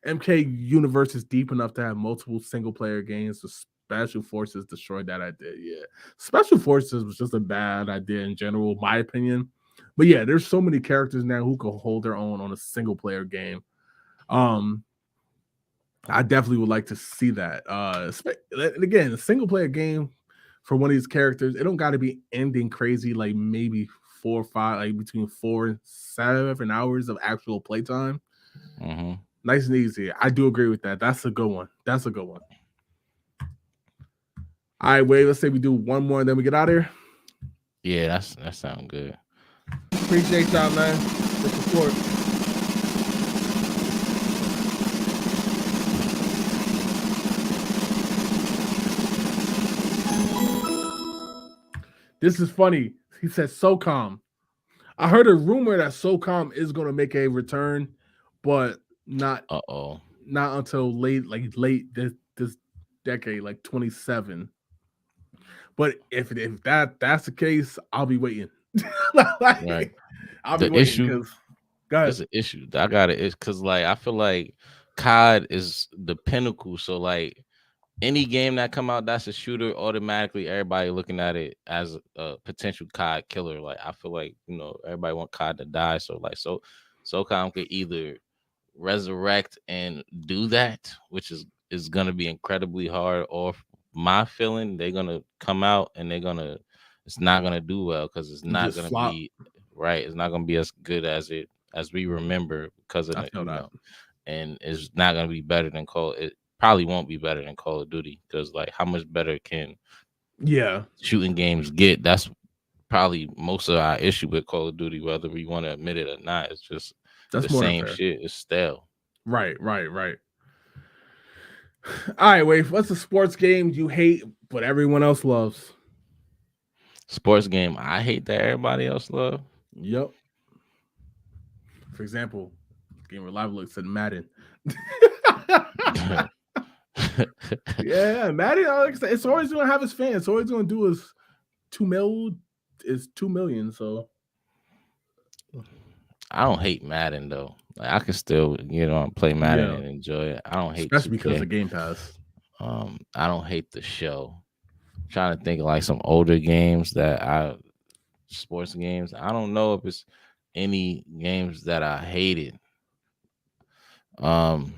MK universe is deep enough to have multiple single player games. So Special Forces destroyed that idea. Yeah. Special Forces was just a bad idea in general, my opinion. But yeah, there's so many characters now who can hold their own on a single player game. Um, I definitely would like to see that. And again, a single player game for one of these characters, it don't got to be ending crazy, like maybe 4 or 5, like between 4 and 7 hours of actual playtime. Mm-hmm. Nice and easy. I do agree with that. That's a good one. That's a good one. All right, wait. Let's say we do one more and then we get out of here. Yeah, that sounds good. Appreciate y'all, man. The support. This is funny. He said SOCOM. I heard a rumor that SOCOM is going to make a return, but not Uh oh. not until late this decade, like 27. But if that's the case, I'll be waiting. Right. Like, I'll be The waiting issue because go It's ahead. an issue. I got it. It's because like I feel like COD is the pinnacle. So like any game that come out that's a shooter, automatically everybody looking at it as a potential COD killer. Like I feel like everybody want COD to die. So like SOCOM could either resurrect and do that, which is gonna be incredibly hard, or my feeling they're gonna come out and it's not gonna do well because it's not Just gonna flop. be right. It's not gonna be as good as we remember because of I feel that. and it's not gonna be better than Call. It probably won't be better than Call of Duty because like how much better can Yeah, shooting games get? That's probably most of our issue with Call of Duty, whether we want to admit it or not. It's just the that's more than same fair. shit. It's stale. Right, right, right. All right, wait. What's a sports game you hate but everyone else loves? Sports game I hate that everybody else love. Yep. For example, game where live looks at Madden. Yeah, Madden. Like I said, it's always gonna have his fans. It's always gonna do his 2 mil is 2 million. So I don't hate Madden though. Like, I can still play Madden yeah, and enjoy it. I don't hate especially because 2K. of Game Pass. I don't hate the show. I'm trying to think of like some older games sports games. I don't know if it's any games that I hated. Um,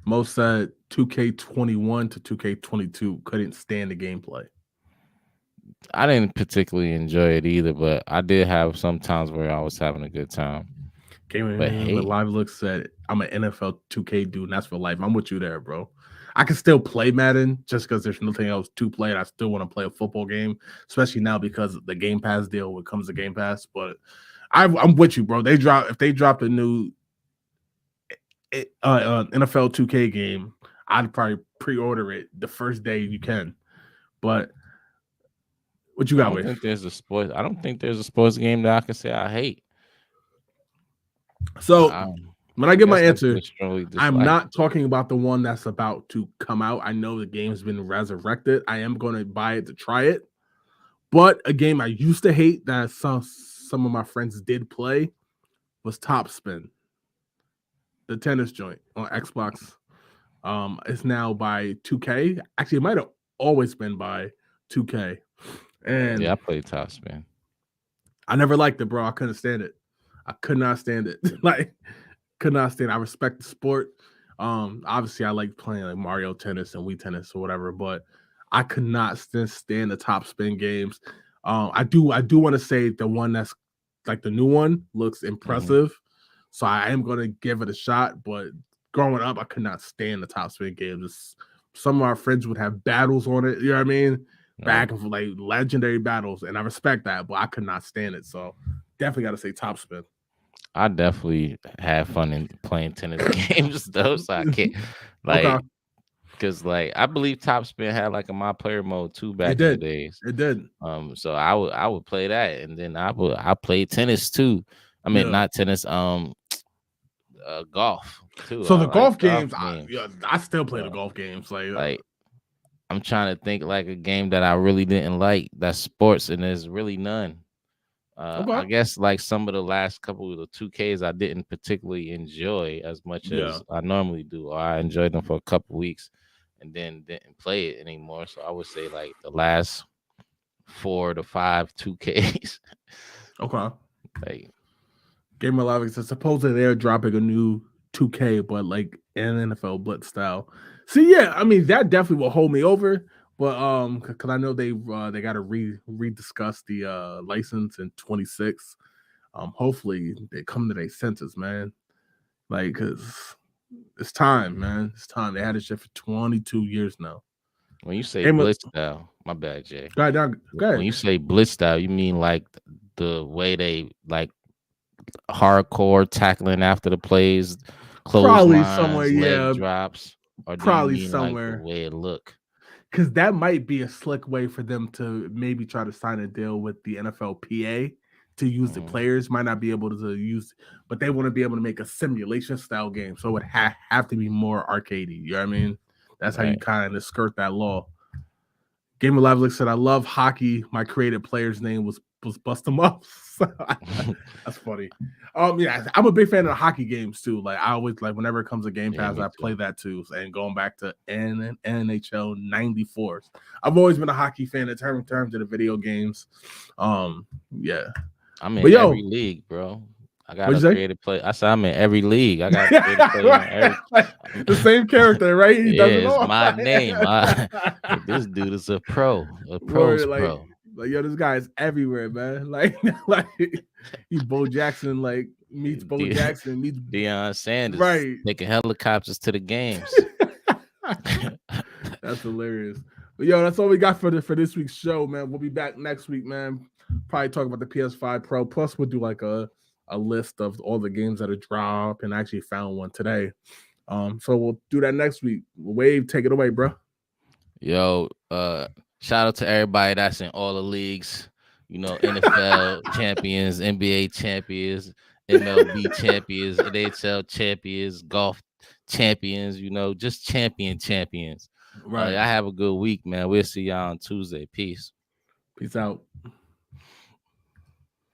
Most said 2K21 to 2K22 couldn't stand the gameplay. I didn't particularly enjoy it either, but I did have some times where I was having a good time. But Gaming with hey, live looks said, I'm an NFL 2K dude, and that's for life. I'm with you there, bro. I can still play Madden just because there's nothing else to play. And I still want to play a football game, especially now because the Game Pass deal when it comes to Game Pass. But I'm with you, bro. If they drop a new NFL 2K game, I'd probably pre-order it the first day you can. But what you I got don't with? think there's a sports. I don't think there's a sports game that I can say I hate. So I, when I I get my guess I answer, just strongly I'm dislike. not talking about the one that's about to come out. I know the game's been resurrected. I am going to buy it to try it. But a game I used to hate that some of my friends did play was Top Spin, the tennis joint on Xbox. It's now by 2K. Actually, it might have always been by 2K. Yeah, I And play Top Spin. I never liked it, bro. I couldn't stand it. I could not stand it. Like, could not stand it. I respect the sport. Obviously, I like playing like Mario Tennis and Wii Tennis or whatever, but I could not stand the Top Spin games. I do want to say the one that's like the new one looks Mm-hmm. impressive, so I am gonna give it a shot. But growing up, I could not stand the Top Spin games. Some of our friends would have battles on it. You know what I mean? Right. Back and forth, like legendary battles, and I respect that, but I could not stand it. So definitely got to say Top Spin. I definitely have fun in playing tennis games though, so I can't Okay, like because like I believe Top Spin had like a my player mode too it back in the did. days. It did. So I would play that, and then I played tennis too. I mean, Yeah. not tennis, golf too. So I the like golf golf games, games. I still play the So golf games. like I'm trying to think like a game that I really didn't like that's sports, and there's really none. Okay. I guess like some of the last couple of the 2Ks I didn't particularly enjoy as much Yeah. as I normally do, or I enjoyed them for a couple weeks and then didn't play it anymore. So I would say like the last 4 to 5 2Ks. Okay. Like, Game of Live says supposedly they're dropping a new 2K, but like an NFL Blitz style. See, yeah, I mean that definitely will hold me over. But because I know they got to rediscuss the license in 26. Hopefully they come to their senses, man. Like, cause it's time, man. It's time. They had this shit for 22 years now. when you say Game of, blitz style, my bad, Jay. go ahead, go When ahead. you say blitz style, you mean like the way they like hardcore tackling after the plays, Probably somewhere, clotheslines, leg yeah, drops, or do you probably mean like the somewhere. way it look? Because that might be a slick way for them to maybe try to sign a deal with the NFLPA to use the Mm-hmm. players. Might not be able to use, but they want to be able to make a simulation style game. So it would have to be more arcadey. You know what I mean? That's how you Right. kind of skirt that law. Game of Live Look said, I love hockey. My creative player's name was Bust 'em Up. That's funny. Yeah, I'm a big fan of hockey games too. Like I always like whenever it comes to Game Yeah, Pass, me I play too. that too. And going back to NHL '94s, I've always been a hockey fan in terms of the video games. Yeah, I'm in but every yo, league, bro. I got what'd a you say? creative play. I said I'm in every league. I got a creative player on every. Like, the same character, right? He does Yeah, it it's all. my name. Like, this dude is a pro, a pro's Word, pro. like yo, this guy is everywhere, man. Like he Bo Jackson, like meets Bo De- Jackson, meets Deion Sanders right. taking helicopters to the games. That's hilarious. But yo, that's all we got for this week's show, man. We'll be back next week, man. Probably talk about the PS5 Pro. Plus, we'll do like a list of all the games that are dropped, and I actually found one today. So we'll do that next week. Wave, take it away, bro. Yo, Shout out to everybody that's in all the leagues. You know, NFL champions, NBA champions, MLB champions, NHL champions, golf champions. You know, just champions. Right. Y'all have a good week, man. We'll see y'all on Tuesday. Peace. Peace out.